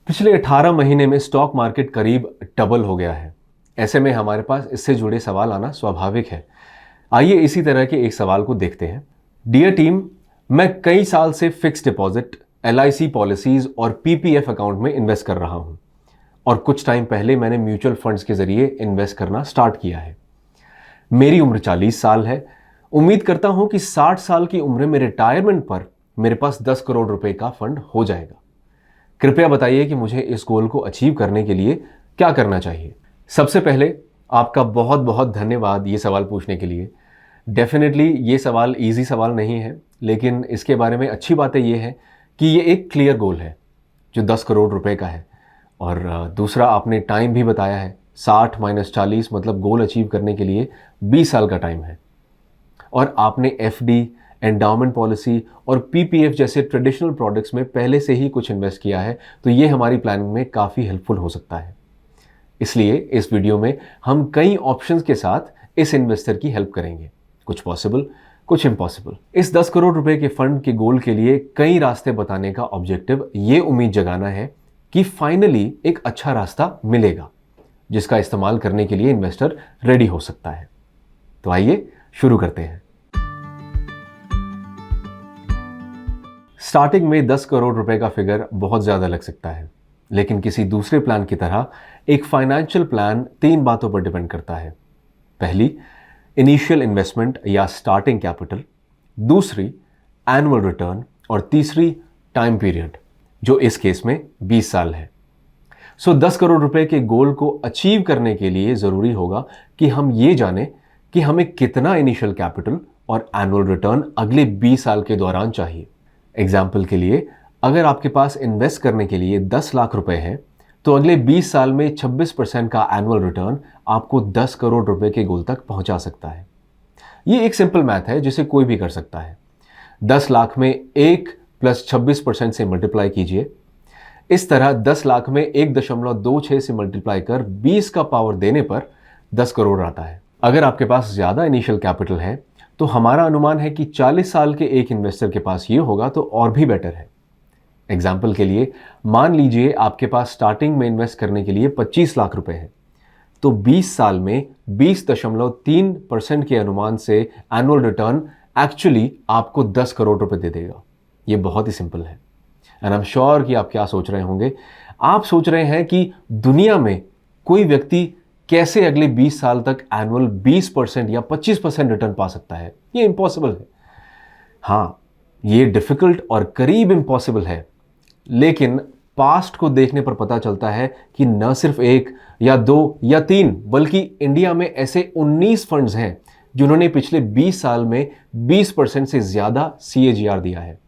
पिछले 18 महीने में स्टॉक मार्केट करीब डबल हो गया है। ऐसे में हमारे पास इससे जुड़े सवाल आना स्वाभाविक है। आइए इसी तरह के एक सवाल को देखते हैं। डियर टीम, मैं कई साल से फिक्स डिपॉजिट, LIC पॉलिसीज और PPF अकाउंट में इन्वेस्ट कर रहा हूं और कुछ टाइम पहले मैंने म्यूचुअल फंड्स के जरिए इन्वेस्ट करना स्टार्ट किया है। मेरी उम्र 40 साल है। उम्मीद करता हूं कि 60 साल की उम्र में रिटायरमेंट पर मेरे पास 10 करोड़ रुपए का फंड हो जाएगा। कृपया बताइए कि मुझे इस गोल को अचीव करने के लिए क्या करना चाहिए। सबसे पहले आपका बहुत बहुत धन्यवाद ये सवाल पूछने के लिए। डेफिनेटली ये सवाल इजी सवाल नहीं है, लेकिन इसके बारे में अच्छी बातें ये है कि ये एक क्लियर गोल है जो 10 करोड़ रुपए का है। और दूसरा, आपने टाइम भी बताया है, 60 - 40 मतलब गोल अचीव करने के लिए 20 साल का टाइम है। और आपने FD, एंडाउमेंट पॉलिसी और PPF जैसे ट्रेडिशनल प्रोडक्ट्स में पहले से ही कुछ इन्वेस्ट किया है, तो ये हमारी प्लानिंग में काफ़ी हेल्पफुल हो सकता है। इसलिए इस वीडियो में हम कई ऑप्शंस के साथ इस इन्वेस्टर की हेल्प करेंगे, कुछ पॉसिबल, कुछ इम्पॉसिबल। इस 10 करोड़ रुपए के फंड के गोल के लिए कई रास्ते बताने का ऑब्जेक्टिव ये उम्मीद जगाना है कि फाइनली एक अच्छा रास्ता मिलेगा जिसका इस्तेमाल करने के लिए इन्वेस्टर रेडी हो सकता है। तो आइए शुरू करते हैं। स्टार्टिंग में 10 करोड़ रुपए का फिगर बहुत ज़्यादा लग सकता है, लेकिन किसी दूसरे प्लान की तरह एक फाइनेंशियल प्लान 3 बातों पर डिपेंड करता है। पहली, इनिशियल इन्वेस्टमेंट या स्टार्टिंग कैपिटल। दूसरी, एनुअल रिटर्न। और तीसरी, टाइम पीरियड, जो इस केस में 20 साल है। 10 करोड़ रुपए के गोल को अचीव करने के लिए ज़रूरी होगा कि हम ये जानें कि हमें कितना इनिशियल कैपिटल और एनुअल रिटर्न अगले 20 साल के दौरान चाहिए। एग्जाम्पल के लिए, अगर आपके पास इन्वेस्ट करने के लिए 10 लाख रुपए हैं, तो अगले 20 साल में 26% का एनुअल रिटर्न आपको 10 करोड़ रुपए के गोल तक पहुंचा सकता है। ये एक सिंपल मैथ है जिसे कोई भी कर सकता है। 10 लाख में 1 + 26% से मल्टीप्लाई कीजिए। इस तरह 10 लाख में 1.26 से मल्टीप्लाई कर 20 का पावर देने पर 10 करोड़ आता है। अगर आपके पास ज़्यादा इनिशियल कैपिटल है, तो हमारा अनुमान है कि 40 साल के एक इन्वेस्टर के पास ये होगा तो और भी बेटर है। एग्जाम्पल के लिए, मान लीजिए आपके पास स्टार्टिंग में इन्वेस्ट करने के लिए 25 लाख रुपए है, तो 20 साल में 20.3% के अनुमान से एनुअल रिटर्न एक्चुअली आपको 10 करोड़ रुपए दे देगा। ये बहुत ही सिंपल है। एंड आई एम श्योर कि आप क्या सोच रहे होंगे। आप सोच रहे हैं कि दुनिया में कोई व्यक्ति कैसे अगले 20 साल तक एनुअल 20% या 25% रिटर्न पा सकता है। ये इम्पॉसिबल है। हाँ, ये डिफिकल्ट और करीब इम्पॉसिबल है, लेकिन पास्ट को देखने पर पता चलता है कि न सिर्फ 1 या 2 या 3 बल्कि इंडिया में ऐसे 19 फंड्स हैं जिन्होंने पिछले 20 साल में 20% से ज़्यादा CAGR दिया है।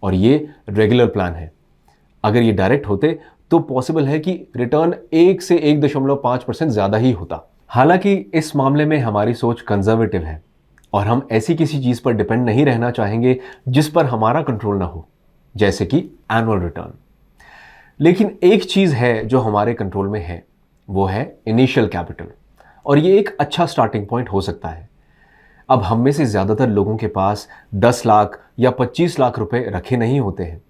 और ये रेगुलर प्लान है। अगर ये डायरेक्ट होते तो पॉसिबल है कि रिटर्न 1 से 1.5% ज़्यादा ही होता। हालांकि इस मामले में हमारी सोच कंजर्वेटिव है और हम ऐसी किसी चीज़ पर डिपेंड नहीं रहना चाहेंगे जिस पर हमारा कंट्रोल ना हो, जैसे कि एनुअल रिटर्न। लेकिन एक चीज़ है जो हमारे कंट्रोल में है, वो है इनिशियल कैपिटल, और ये एक अच्छा स्टार्टिंग पॉइंट हो सकता है। अब हम में से ज़्यादातर लोगों के पास 10 लाख या 25 लाख रुपए रखे नहीं होते हैं।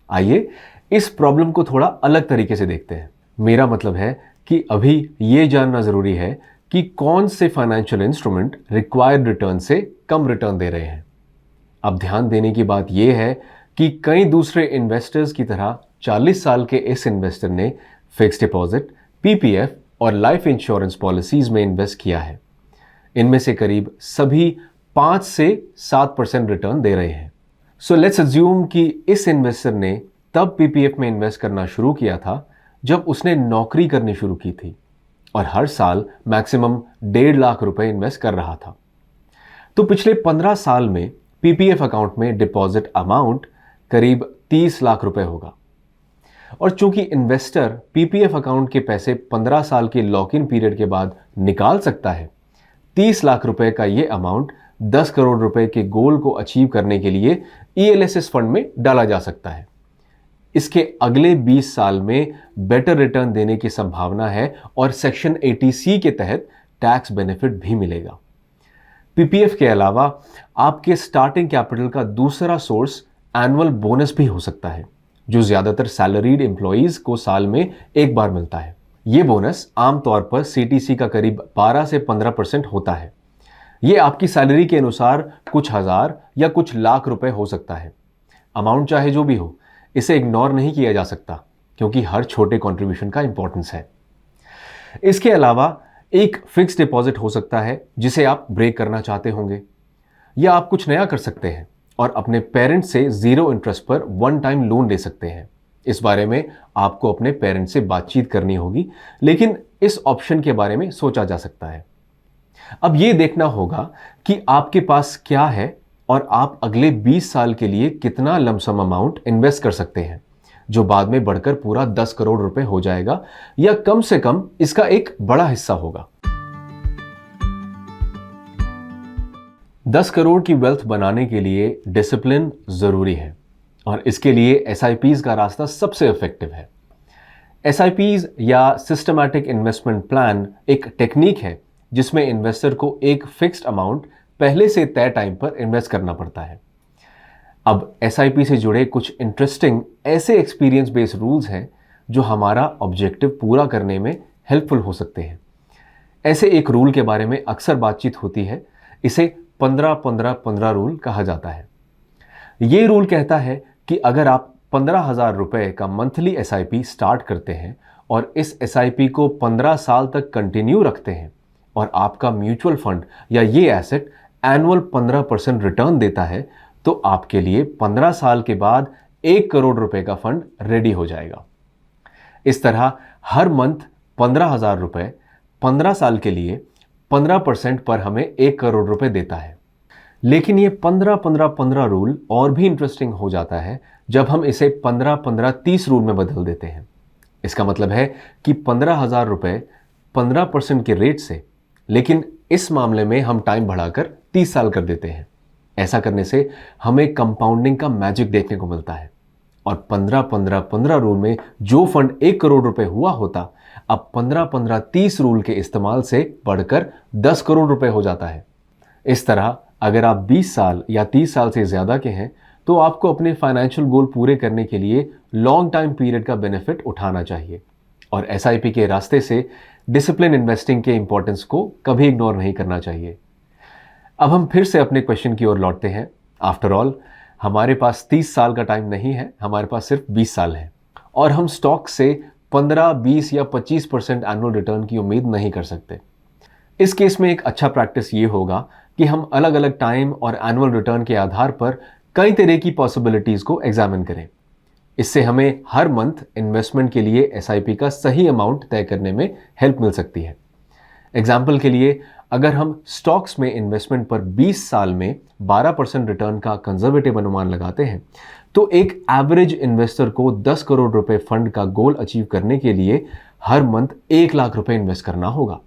आइए इस प्रॉब्लम को थोड़ा अलग तरीके से देखते हैं। मेरा मतलब है कि अभी ये जानना ज़रूरी है कि कौन से फाइनेंशियल इंस्ट्रूमेंट रिक्वायर्ड रिटर्न से कम रिटर्न दे रहे हैं। अब ध्यान देने की बात यह है कि कई दूसरे इन्वेस्टर्स की तरह 40 साल के इस इन्वेस्टर ने फिक्स डिपॉजिट, PPF और लाइफ इंश्योरेंस पॉलिसीज में इन्वेस्ट किया है। इनमें से करीब सभी 5 से 7% रिटर्न दे रहे हैं। सो लेट्स अज्यूम कि इस इन्वेस्टर ने तब PPF में इन्वेस्ट करना शुरू किया था जब उसने नौकरी करनी शुरू की थी और हर साल मैक्सिमम 1.5 लाख रुपए इन्वेस्ट कर रहा था। तो पिछले 15 साल में PPF अकाउंट में डिपॉजिट अमाउंट करीब 30 लाख रुपए होगा। और चूंकि इन्वेस्टर PPF अकाउंट के पैसे 15 साल के लॉक इन पीरियड के बाद निकाल सकता है, 30 लाख रुपए का ये अमाउंट 10 करोड़ रुपए के गोल को अचीव करने के लिए ELSS फंड में डाला जा सकता है। इसके अगले 20 साल में बेटर रिटर्न देने की संभावना है और सेक्शन 80C के तहत टैक्स बेनिफिट भी मिलेगा। PPF के अलावा आपके स्टार्टिंग कैपिटल का दूसरा सोर्स एनुअल बोनस भी हो सकता है, जो ज़्यादातर सैलरीड एम्प्लॉयज़ को साल में एक बार मिलता है। ये बोनस आमतौर पर सीटीसी का करीब 12 से 15% होता है। ये आपकी सैलरी के अनुसार कुछ हज़ार या कुछ लाख रुपए हो सकता है। अमाउंट चाहे जो भी हो, इसे इग्नोर नहीं किया जा सकता क्योंकि हर छोटे कंट्रीब्यूशन का इंपॉर्टेंस है। इसके अलावा एक फिक्स डिपॉजिट हो सकता है जिसे आप ब्रेक करना चाहते होंगे, या आप कुछ नया कर सकते हैं और अपने पेरेंट्स से 0 इंटरेस्ट पर वन टाइम लोन ले सकते हैं। इस बारे में आपको अपने पेरेंट्स से बातचीत करनी होगी, लेकिन इस ऑप्शन के बारे में सोचा जा सकता है। अब ये देखना होगा कि आपके पास क्या है और आप अगले 20 साल के लिए कितना लमसम अमाउंट इन्वेस्ट कर सकते हैं, जो बाद में बढ़कर पूरा 10 करोड़ रुपए हो जाएगा, या कम से कम इसका एक बड़ा हिस्सा होगा। 10 करोड़ की वेल्थ बनाने के लिए डिसिप्लिन जरूरी है और इसके लिए एसआईपीज का रास्ता सबसे इफेक्टिव है। एसआईपीज या सिस्टमैटिक इन्वेस्टमेंट प्लान एक टेक्निक है जिसमें इन्वेस्टर को एक फिक्स्ड अमाउंट पहले से तय टाइम पर इन्वेस्ट करना पड़ता है। अब एसआईपी से जुड़े कुछ इंटरेस्टिंग ऐसे एक्सपीरियंस बेस्ड रूल्स हैं जो हमारा ऑब्जेक्टिव पूरा करने में हेल्पफुल हो सकते हैं। ऐसे एक रूल के बारे में अक्सर बातचीत होती है, इसे 15-15-15 रूल कहा जाता है। ये रूल कहता है कि अगर आप 15,000 रुपए का मंथली एसआईपी स्टार्ट करते हैं और इस एसआईपी को 15 साल तक कंटिन्यू रखते हैं और आपका म्यूचुअल फंड या ये एसेट एनुअल 15% रिटर्न देता है, तो आपके लिए 15 साल के बाद 1 करोड़ रुपए का फंड रेडी हो जाएगा। इस तरह हर मंथ 15,000 रुपए 15 साल के लिए 15% पर हमें 1 करोड़ रुपए देता है। लेकिन ये 15-15-15 रूल और भी इंटरेस्टिंग हो जाता है जब हम इसे 15-15-30 रूल में बदल देते हैं। इसका मतलब है कि 15,000 रुपए 15% के रेट से, लेकिन इस मामले में हम टाइम बढ़ाकर 30 साल कर देते हैं। ऐसा करने से हमें कंपाउंडिंग का मैजिक देखने को मिलता है और 15-15-15 रूल में जो फंड 1 करोड़ रुपए हुआ होता, अब 15-15-30 रूल के इस्तेमाल से बढ़कर 10 करोड़ रुपए हो जाता है। इस तरह अगर आप 20 साल या 30 साल से ज़्यादा के हैं तो आपको अपने फाइनेंशियल गोल पूरे करने के लिए लॉन्ग टाइम पीरियड का बेनिफिट उठाना चाहिए और एसआईपी के रास्ते से डिसिप्लिन इन्वेस्टिंग के इंपॉर्टेंस को कभी इग्नोर नहीं करना चाहिए। अब हम फिर से अपने क्वेश्चन की ओर लौटते हैं। आफ्टर ऑल हमारे पास 30 साल का टाइम नहीं है, हमारे पास सिर्फ 20 साल है और हम स्टॉक से 15, 20 या 25% एनुअल रिटर्न की उम्मीद नहीं कर सकते। इस केस में एक अच्छा प्रैक्टिस ये होगा कि हम अलग अलग टाइम और एनुअल रिटर्न के आधार पर कई तरह की पॉसिबिलिटीज़ को एग्जामिन करें। इससे हमें हर मंथ इन्वेस्टमेंट के लिए एसआईपी का सही अमाउंट तय करने में हेल्प मिल सकती है। एग्जाम्पल के लिए, अगर हम स्टॉक्स में इन्वेस्टमेंट पर 20 साल में 12% रिटर्न का कंजर्वेटिव अनुमान लगाते हैं, तो एक एवरेज इन्वेस्टर को 10 करोड़ रुपए फंड का गोल अचीव करने के लिए हर मंथ 1 लाख रुपए इन्वेस्ट करना होगा।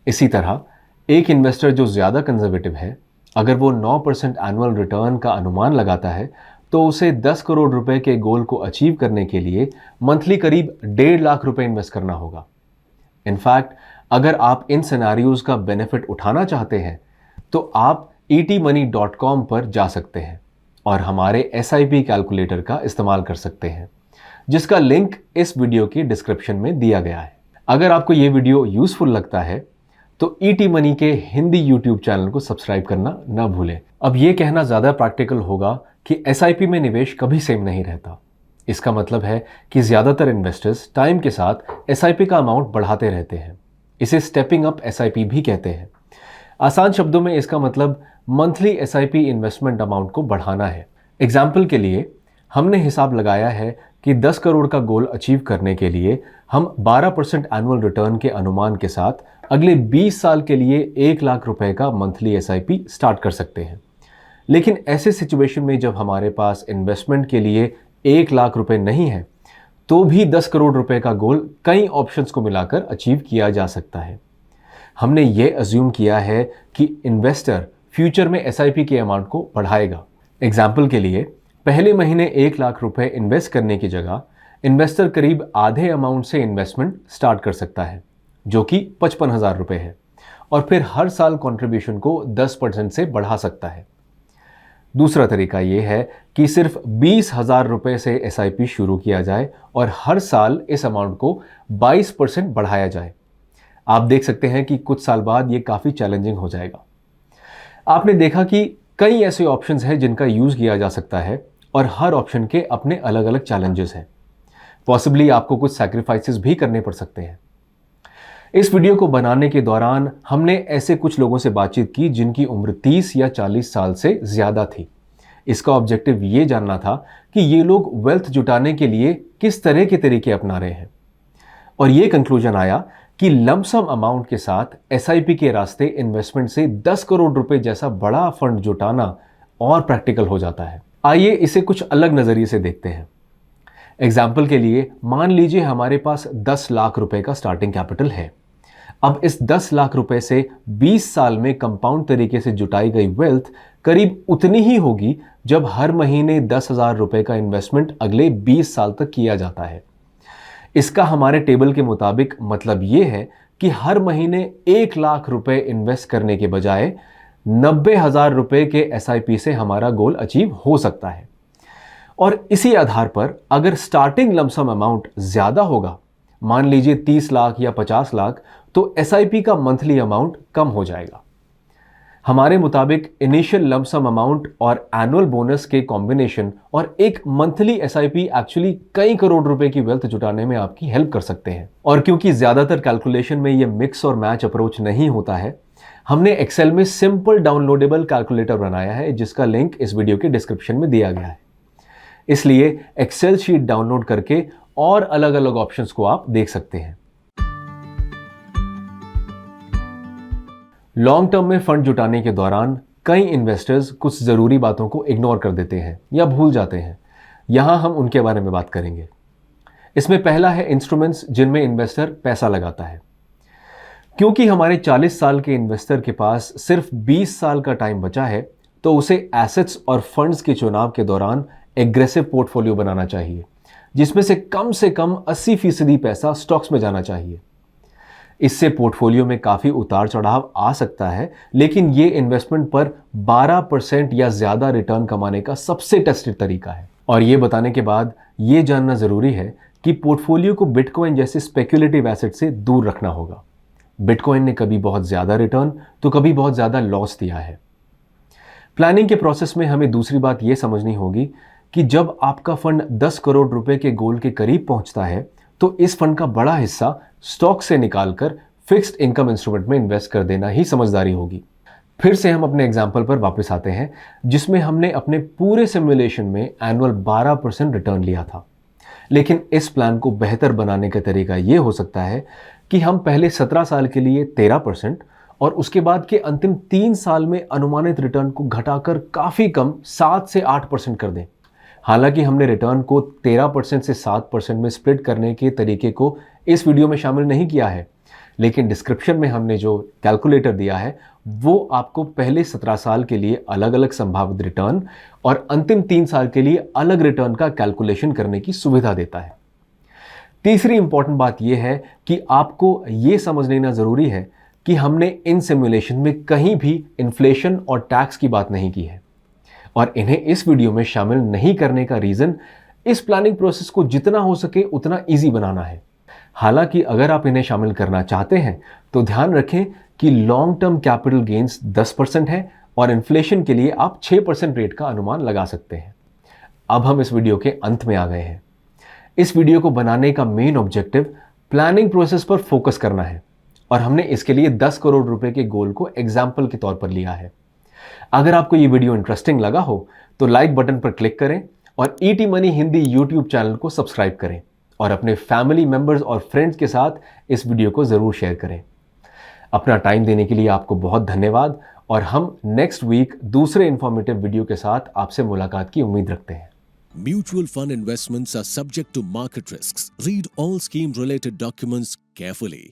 इसी तरह एक इन्वेस्टर जो ज़्यादा कंजर्वेटिव है, अगर वो 9% एनुअल रिटर्न का अनुमान लगाता है, तो उसे 10 करोड़ रुपए के गोल को अचीव करने के लिए मंथली करीब 1.5 लाख रुपए इन्वेस्ट करना होगा। इनफैक्ट अगर आप इन सिनेरियोज का बेनिफिट उठाना चाहते हैं तो आप etmoney.com पर जा सकते हैं और हमारे SIP कैलकुलेटर का इस्तेमाल कर सकते हैं, जिसका लिंक इस वीडियो की डिस्क्रिप्शन में दिया गया है। अगर आपको ये वीडियो यूजफुल लगता है तो ET मनी के हिंदी YouTube चैनल को सब्सक्राइब करना न भूलें। अब ये कहना ज़्यादा प्रैक्टिकल होगा कि SIP में निवेश कभी सेम नहीं रहता। इसका मतलब है कि ज़्यादातर इन्वेस्टर्स टाइम के साथ SIP का अमाउंट बढ़ाते रहते हैं। इसे स्टेपिंग अप SIP भी कहते हैं। आसान शब्दों में इसका मतलब मंथली SIP इन्वेस्टमेंट अमाउंट को बढ़ाना है। एग्जाम्पल के लिए हमने हिसाब लगाया है कि 10 करोड़ का गोल अचीव करने के लिए हम 12% एनुअल रिटर्न के अनुमान के साथ अगले 20 साल के लिए 1 लाख रुपए का मंथली SIP स्टार्ट कर सकते हैं। लेकिन ऐसे सिचुएशन में जब हमारे पास इन्वेस्टमेंट के लिए 1 लाख रुपए नहीं है, तो भी 10 करोड़ रुपए का गोल कई ऑप्शंस को मिलाकर अचीव किया जा सकता है। हमने ये अज्यूम किया है कि इन्वेस्टर फ्यूचर में SIP के अमाउंट को बढ़ाएगा। एग्जाम्पल के लिए पहले महीने 1 लाख रुपए इन्वेस्ट करने की जगह इन्वेस्टर करीब आधे अमाउंट से इन्वेस्टमेंट स्टार्ट कर सकता है, जो कि 55,000 रुपए है, और फिर हर साल कंट्रीब्यूशन को 10% से बढ़ा सकता है। दूसरा तरीका ये है कि सिर्फ 20,000 रुपए से SIP शुरू किया जाए और हर साल इस अमाउंट को 22% बढ़ाया जाए। आप देख सकते हैं कि कुछ साल बाद ये काफ़ी चैलेंजिंग हो जाएगा। आपने देखा कि कई ऐसे ऑप्शंस हैं जिनका यूज़ किया जा सकता है और हर ऑप्शन के अपने अलग अलग चैलेंजेस हैं। पॉसिबली आपको कुछ सैक्रिफाइसेस भी करने पड़ सकते हैं। इस वीडियो को बनाने के दौरान हमने ऐसे कुछ लोगों से बातचीत की जिनकी उम्र 30 या 40 साल से ज़्यादा थी। इसका ऑब्जेक्टिव ये जानना था कि ये लोग वेल्थ जुटाने के लिए किस तरह के तरीके अपना रहे हैं, और ये कंक्लूजन आया कि लमसम अमाउंट के साथ SIP के रास्ते इन्वेस्टमेंट से 10 करोड़ रुपए जैसा बड़ा फंड जुटाना और प्रैक्टिकल हो जाता है। आइए इसे कुछ अलग नज़रिए से देखते हैं। एग्जाम्पल के लिए मान लीजिए हमारे पास 10 लाख रुपए का स्टार्टिंग कैपिटल है। अब इस 10 लाख रुपए से 20 साल में कंपाउंड तरीके से जुटाई गई वेल्थ करीब उतनी ही होगी जब हर महीने 10,000 रुपए का इन्वेस्टमेंट अगले 20 साल तक किया जाता है। इसका हमारे टेबल के मुताबिक मतलब ये है कि हर महीने 1 लाख रुपए इन्वेस्ट करने के बजाय 90,000 रुपए के SIP से हमारा गोल अचीव हो सकता है। और इसी आधार पर अगर स्टार्टिंग लमसम अमाउंट ज़्यादा होगा, मान लीजिए 30 लाख या 50 लाख, तो SIP का मंथली अमाउंट कम हो जाएगा। हमारे मुताबिक इनिशियल लमसम अमाउंट और एनुअल बोनस के कॉम्बिनेशन और एक मंथली SIP एक्चुअली कई करोड़ रुपए की वेल्थ जुटाने में आपकी हेल्प कर सकते हैं। और क्योंकि ज़्यादातर कैलकुलेशन में ये मिक्स और मैच अप्रोच नहीं होता है, हमने एक्सेल में सिंपल डाउनलोडेबल कैलकुलेटर बनाया है जिसका लिंक इस वीडियो के डिस्क्रिप्शन में दिया गया है। इसलिए एक्सेल शीट डाउनलोड करके और अलग अलग ऑप्शंस को आप देख सकते हैं। लॉन्ग टर्म में फंड जुटाने के दौरान कई इन्वेस्टर्स कुछ ज़रूरी बातों को इग्नोर कर देते हैं या भूल जाते हैं। यहां हम उनके बारे में बात करेंगे। इसमें पहला है इंस्ट्रूमेंट्स जिनमें इन्वेस्टर पैसा लगाता है। क्योंकि हमारे 40 साल के इन्वेस्टर के पास सिर्फ 20 साल का टाइम बचा है, तो उसे एसेट्स और फंड्स के चुनाव के दौरान एग्रेसिव पोर्टफोलियो बनाना चाहिए, जिसमें से कम 80% पैसा स्टॉक्स में जाना चाहिए। इससे पोर्टफोलियो में काफ़ी उतार चढ़ाव आ सकता है, लेकिन ये इन्वेस्टमेंट पर 12% या ज़्यादा रिटर्न कमाने का सबसे टेस्टेड तरीका है। और ये बताने के बाद ये जानना ज़रूरी है कि पोर्टफोलियो को बिटकॉइन जैसे स्पेक्युलेटिव एसेट से दूर रखना होगा। बिटकॉइन ने कभी बहुत ज़्यादा रिटर्न तो कभी बहुत ज़्यादा लॉस दिया है। प्लानिंग के प्रोसेस में हमें दूसरी बात ये समझनी होगी कि जब आपका फंड 10 करोड़ रुपए के गोल के करीब पहुंचता है, तो इस फंड का बड़ा हिस्सा स्टॉक से निकालकर फिक्स्ड इनकम इंस्ट्रूमेंट में इन्वेस्ट कर देना ही समझदारी होगी। फिर से हम अपने एग्जाम्पल पर वापस आते हैं, जिसमें हमने अपने पूरे सिमुलेशन में एनुअल 12% रिटर्न लिया था। लेकिन इस प्लान को बेहतर बनाने का तरीका ये हो सकता है कि हम पहले 17 साल के लिए 13% और उसके बाद के अंतिम 3 साल में अनुमानित रिटर्न को घटाकर काफ़ी कम 7 से 8% कर दें। हालांकि हमने रिटर्न को 13% से 7% में स्प्लिट करने के तरीके को इस वीडियो में शामिल नहीं किया है, लेकिन डिस्क्रिप्शन में हमने जो कैलकुलेटर दिया है वो आपको पहले 17 साल के लिए अलग अलग संभावित रिटर्न और अंतिम 3 साल के लिए अलग रिटर्न का कैलकुलेशन करने की सुविधा देता है। तीसरी इंपॉर्टेंट बात यह है कि आपको ये समझ लेना ज़रूरी है कि हमने इन सिमुलेशन में कहीं भी इन्फ्लेशन और टैक्स की बात नहीं की है, और इन्हें इस वीडियो में शामिल नहीं करने का रीज़न इस प्लानिंग प्रोसेस को जितना हो सके उतना ईजी बनाना है। हालांकि अगर आप इन्हें शामिल करना चाहते हैं तो ध्यान रखें कि लॉन्ग टर्म कैपिटल गेन्स 10% है और इन्फ्लेशन के लिए आप 6% रेट का अनुमान लगा सकते हैं। अब हम इस वीडियो के अंत में आ गए हैं। इस वीडियो को बनाने का मेन ऑब्जेक्टिव प्लानिंग प्रोसेस पर फोकस करना है, और हमने इसके लिए 10 करोड़ रुपए के गोल को एग्जाम्पल के तौर पर लिया है। अगर आपको ये वीडियो इंटरेस्टिंग लगा हो तो लाइक बटन पर क्लिक करें और ET money Hindi YouTube channel को सब्सक्राइब करें और अपने फैमिली मेंबर्स और फ्रेंड्स के साथ इस वीडियो को ज़रूर शेयर करें। अपना टाइम देने के लिए आपको बहुत धन्यवाद, और हम नेक्स्ट वीक दूसरे इंफॉर्मेटिव वीडियो के साथ आपसे मुलाकात की उम्मीद रखते हैं। Mutual fund investments are subject to market risks. Read all scheme related documents carefully.